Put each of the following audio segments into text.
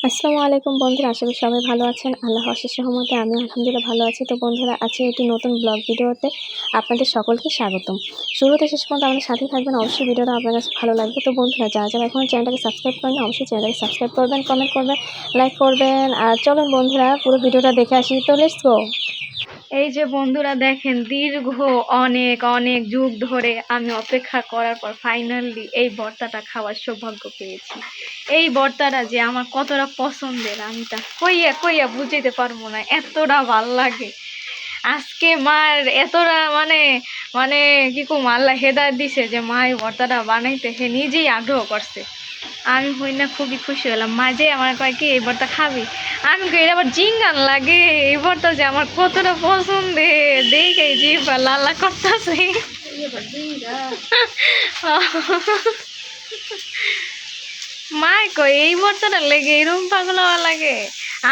আসসালামু আলাইকুম বন্ধুরা, আশা করি সবাই ভালো আছেন। আল্লাহর অশেষ রহমতে আমি আলহামদুলিল্লাহ ভালো আছি। তো বন্ধুরা, আজকে একটি নতুন ব্লগ ভিডিওতে আপনাদের সকলকে স্বাগতম। শুরুতে শেষ পর্যন্ত আমাদের সাথে থাকবেন, অবশ্যই ভিডিওটা আপনার কাছে ভালো লাগবে। তো বন্ধুরা, যারা যারা এখনও চ্যানেলটাকে সাবস্ক্রাইব করেন, অবশ্যই চ্যানেলটাকে সাবস্ক্রাইব করবেন, কমেন্ট করবেন, লাইক করবেন। আর চলুন বন্ধুরা, পুরো ভিডিওটা দেখে আসি। তো লেটস গো। এই যে বন্ধুরা দেখেন, দীর্ঘ অনেক অনেক যুগ ধরে আমি অপেক্ষা করার পর ফাইনালি এই ভর্তাটা খাওয়ার সৌভাগ্য পেয়েছি। এই ভর্তাটা যে আমার কতটা পছন্দের আমি তা কইয়া কইয়া বুঝাইতে পারবো না, এতটা ভাল লাগে। আজকে মার এতটা মানে মানে কি কম, আল্লাহ হেদায়েত দিছে যে মা এই ভর্তাটা বানাইতে হে নিজেই আগ্রহ করছে। আমি হই না খুবই খুশি হলাম। মাঝে আমার কয় কি এই ভর্তা খাবি, আমি কই এটা আবার জিঙ্গান লাগে। এই ভর্তা যে আমার কতটা পছন্দের, দেখে জিভ লালা করতেছে। মা কই এই ভর্তাটা লেগে এরকম পাগল হওয়া লাগে।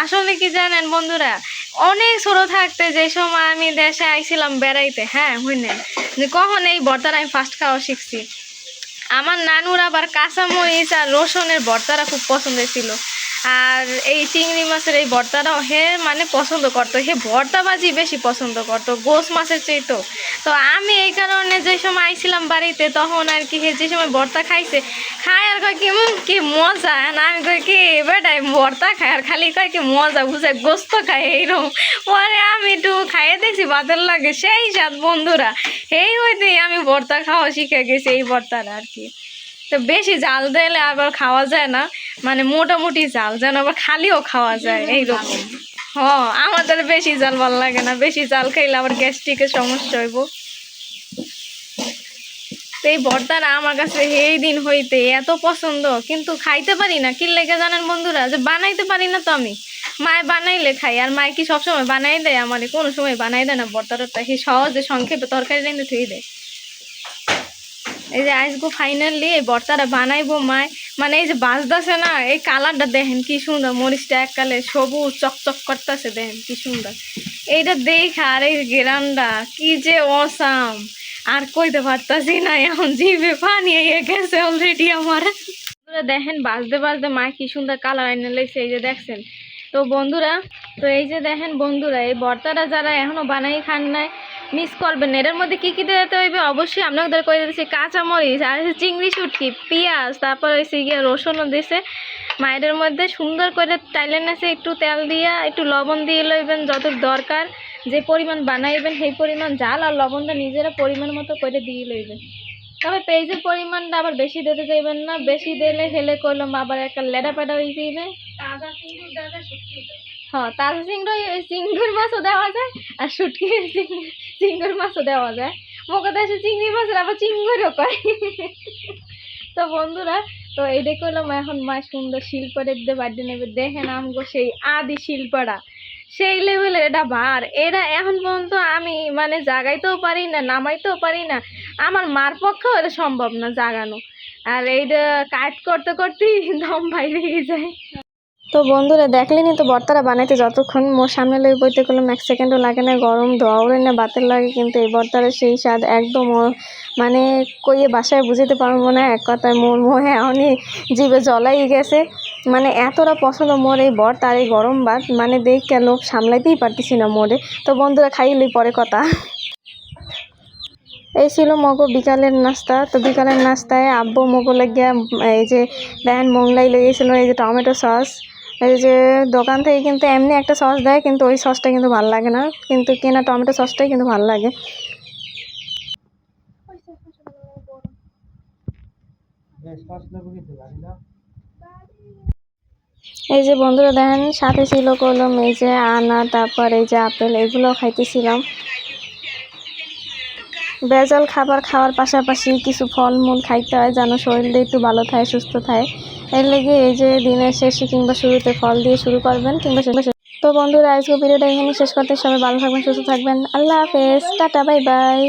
আসলে কি জানেন বন্ধুরা, অনেক ছোট থাকতে যে সময় আমি দেশে আইছিলাম বেড়াইতে, হ্যাঁ বুঝলেন, যে কখন এই ভর্তাটা আমি ফার্স্ট খাওয়া শিখছি। আমার নানুর আবার কাঁচামরিচ আর রসুনের ভর্তাটা খুব পছন্দের ছিল। আর এই চিংড়ি মাছের এই ভর্তাটাও হে মানে পছন্দ করতো, হে ভর্তা ভাজি বেশি পছন্দ করতো গোস মাছের চাইতো। তো আমি এই কারণে যে সময় আইছিলাম বাড়িতে, তখন আর কি হে যে সময় ভর্তা খাইছে, খায় আর কয় কি কি মজা। না আমি কই কি বেটাই ভর্তা খায় আর খালি কয় কি মজা, বুঝে গোস্ত খায় এইরকম। পরে আমি একটু খাইয়ে দেখছি, বাতের লাগে সেই স্বাদ বন্ধুরা। এই হইতে আমি ভর্তা খাওয়া শিখে গেছি, এই ভর্তাটা আর কি। তো বেশি জাল দিলে আবার খাওয়া যায় না, মানে মোটামুটি জাল যেন আবার খালিও খাওয়া যায় এইরকম। আমাদের বেশি জাল ভালো লাগে না, বেশি জাল খাইলে আবার গ্যাস্ট্রিকের সমস্যা হইব। তো এই ভর্তাটা আমার কাছে এই দিন হইতে এত পছন্দ, কিন্তু খাইতে পারি না। কি লেগে জানেন বন্ধুরা, যে বানাইতে পারি না। তো আমি মায়ে বানাইলে খাই, আর মায়ে কি সবসময় বানাই দেয়? আমার কোনো সময় বানাই দেয় না ভর্তাটা, সেই সহজে সংক্ষেপে তরকারি রেঁধে থুই দেয়। এই যে আজকে ফাইনালি এই ভর্তাটা বানাইবো মায়। মানে এই যে বাজদাছে না, এই কালারটা দেখেন কি সুন্দর, মরিচটা এককালে সবুজ চকচক করতেছে, দেখেন কি সুন্দর। এইটা দেখা আর এই গেরান্ডা কি যে অসাম, আর কইতে পারতাছি না, এখন জিভে পানি এসে গেছে অলরেডি আমার। দেখেন বাজতে বাজতে মা কি সুন্দর কালার এনে লেগেছে, এই যে দেখছেন। তো বন্ধুরা, তো এই যে দেখেন বন্ধুরা, এই ভর্তাটা যারা এখনো বানাই খান নাই, মিস করবেন। এটার মধ্যে কি কি দিতে হইবে অবশ্যই আপনাদের কই দিয়েছি। কাঁচামরিচ আর চিংড়ি শুটকি, পেঁয়াজ, তারপর হচ্ছে গিয়ে রসুনও দিছে মায়ের মধ্যে। সুন্দর করে টাইলেন আছে, একটু তেল দিয়া একটু লবণ দিয়ে লইবেন যত দরকার, যে পরিমাণ বানাইবেন সেই পরিমাণ জাল আর লবণটা নিজেরা পরিমাণ মতো করে দিয়ে লইবেন। তবে পেঁয়াজের পরিমাণটা আবার বেশি দিতে যাইবেন না, বেশি দিলে হেলে করলাম আবার একটা লেডা পেডা হয়ে যাইবে। হ্যাঁ, তাজা চিংড়ির মাছও দেওয়া যায়, আর শুটকি চিংড়ির মাছও দেওয়া যায়। মোকা দেশে চিংড়ি মাছের আবার চিংড়িও কয়। তো বন্ধুরা, তো এইটা করলাম। এখন মা সুন্দর শিল্পটা দিয়ে বাড়ি নেবে। দেখেন আমগো সেই আদি শিল্পটা সেই লেভেলের, এটা ভার। এটা এখন পর্যন্ত আমি মানে জাগাইতেও পারি না, নামাইতেও পারি না। আমার মার পক্ষেও এটা সম্ভব না জাগানো। আর এইটা কাট করতে করতেই দম বাইরে যায়। তো বন্ধুরা দেখলেনি তো, ভর্তাটা বানাইতে যতক্ষণ মোর সামনে লই বইতে করলাম 1 সেকেন্ডও লাগে না, গরম ধোয়াও না বাতের লাগে। কিন্তু এই ভর্তাটা সেই স্বাদ একদম মানে কইয়ে বাসায় বুঝাতে পারবো না। এক কথায় মোর মোহে এখনই জিভে জলাই গেছে। মানে এতটা পছন্দ মোর এই ভর্তা আর এই গরম ভাত, মানে দেখে লোভ সামলাইতেই পারতেছি না মোরে। তো বন্ধুরা, খাইলেই পরে কথা। এই ছিল মগো বিকালের নাস্তা। তো বিকালের নাস্তায় আব্বু মগো লাগিয়া এই যে দেখেন মোংলাই লেগেছিলো, এই যে টমেটো সস। এই যে দোকান থেকে কিন্তু এমনি একটা সস দেয়, কিন্তু ওই সসটা কিন্তু ভালো লাগে না, কিন্তু কেনা টমেটো সসটাই কিন্তু ভালো লাগে। এই যে বন্ধুরা দেখেন, সাথে ছিল কলম, এই যে আনা, তারপর এই যে আপেল, এগুলো খাইতেছিলাম। ভেজাল খাবার খাওয়ার পাশাপাশি কিছু ফলমূল খাইতে হয়, যেন শরীরটা একটু ভালো থাকে, সুস্থ থাকে। এর লেগে এই যে দিনের শেষে কিংবা শুরুতে ফল দিয়ে শুরু করবেন, কিংবা তো বন্ধুরা, আজকে ভিডিওটা এখানে শেষ করতে, সবাই ভালো থাকবেন, সুস্থ থাকবেন। আল্লাহ হাফেজ, টাটা, বাই বাই।